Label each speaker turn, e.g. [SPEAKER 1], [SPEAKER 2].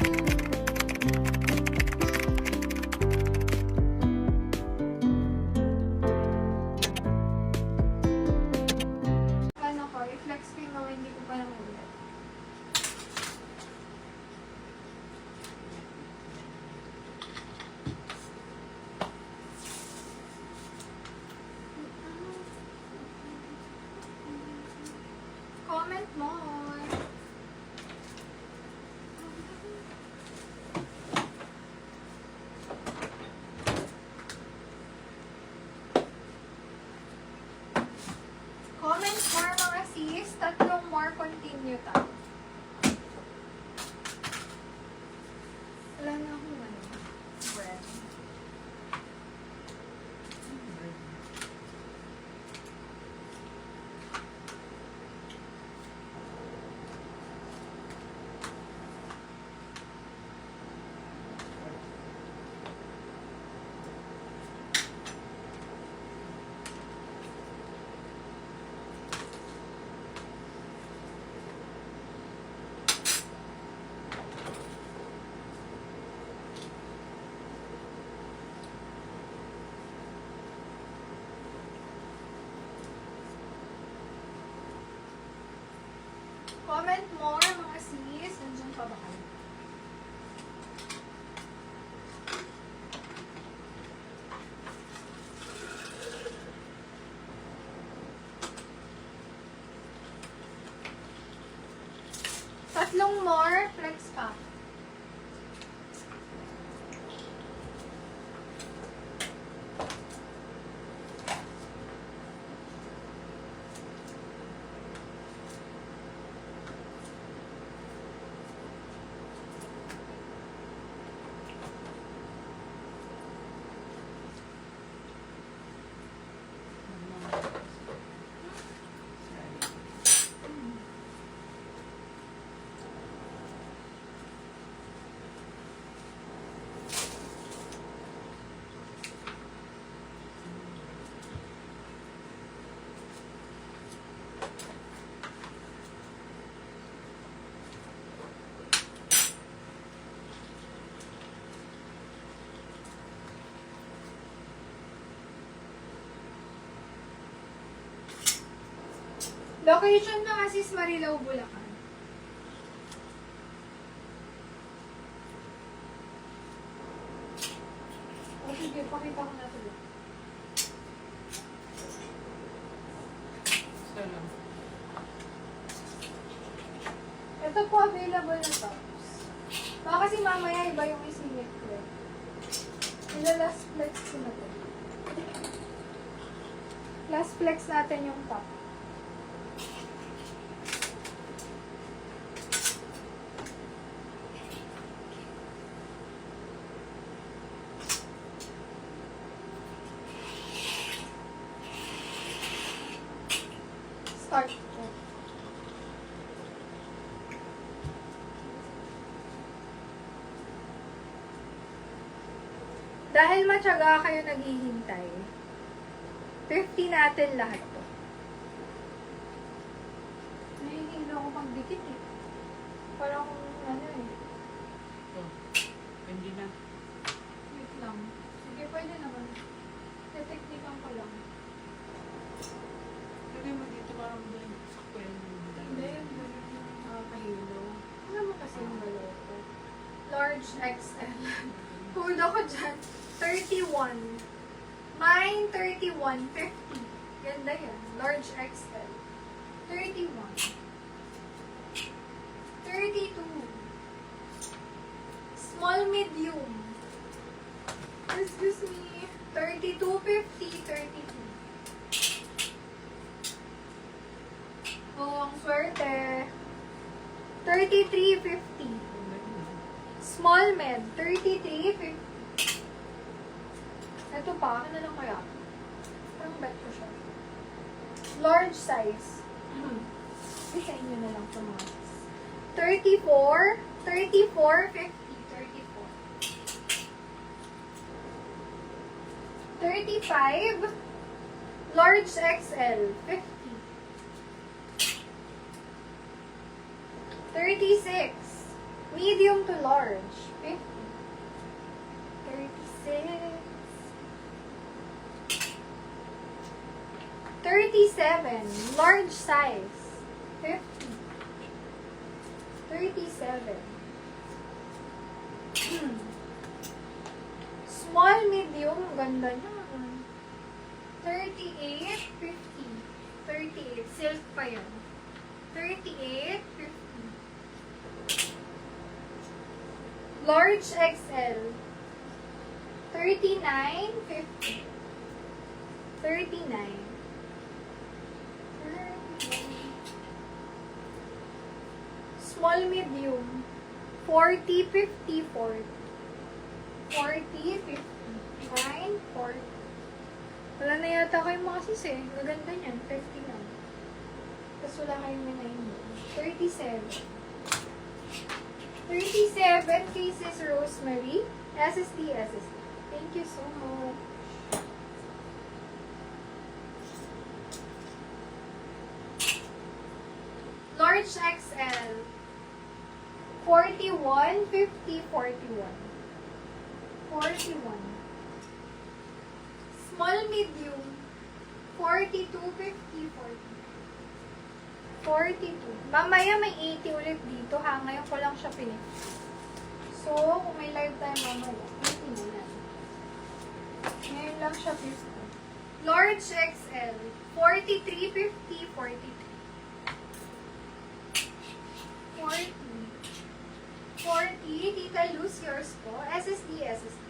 [SPEAKER 1] Ano ko, i-flex ko yung mga hindi ko pa namulat. Comment more. Comment more mga sis. Tatlong more continue ta. Wala na akong ano. Bread. Comment more mga sis. Nandiyan pa ba kayo? Tatlong more. Flex pa. Location na kasi is Marilao, Bulacan. O sige, pakita ko na ito. Ito po available na tops. Baka kasi mamaya iba yung isingit ko. Last flex ko na ito. Last flex natin yung top. Start ko. Dahil matyaga kayo naghihintay, 50 natin lahat to. Nahihilo ako pang dikit eh. Parang ano eh.
[SPEAKER 2] Hindi na.
[SPEAKER 1] Wait lang. Sige, pwede naman. Teteknikan ko lang.
[SPEAKER 2] Lagay mo dito parang doon. Sakwen mo.
[SPEAKER 1] Hindi, nakakahilo. Ano mo kasi yung baloto? Large XL. Hold ako dyan. 31. Mine, 31. 50. Ganda yan. Large XL. 31. 32. Small medium. Excuse me. 32, 50, 32. Oh, ang swerte. 33, 50. Small med, 33, 50. Ito pa, ano lang kaya? Parang bet ko siya. Large size. Isa inyo na lang ito mga sis. 34, 34, 50, 34. 35, large XL, 50. 36, Medium to large, 50. 36. 37, large size, 50. 37. Small, medium, ang ganda niya. 38, 50. 38, silk pa yan. 38, 50. Large XL, 39, 50. 39. Small, medium, 40, 50, 40. 40, 50, 9, 40. Wala na yata kayong mga sis eh. Maganda niyan, 50 lang. Tapos wala kayong may 9. 37. 37 cases Rosemary. SSD, SSD. Thank you so much. Large XL. 41, 50, 41. 41. Small, medium. 42, 50, 40. 42. Mamaya may 80 ulit dito ha. Ngayon ko lang siya pinip. So, kung may live tayo mamaya, 80 na yan. Ngayon lang siya 50. Large XL. 43, 50, 43. 40. 40. Tita, lose yours po. SSD, SSD.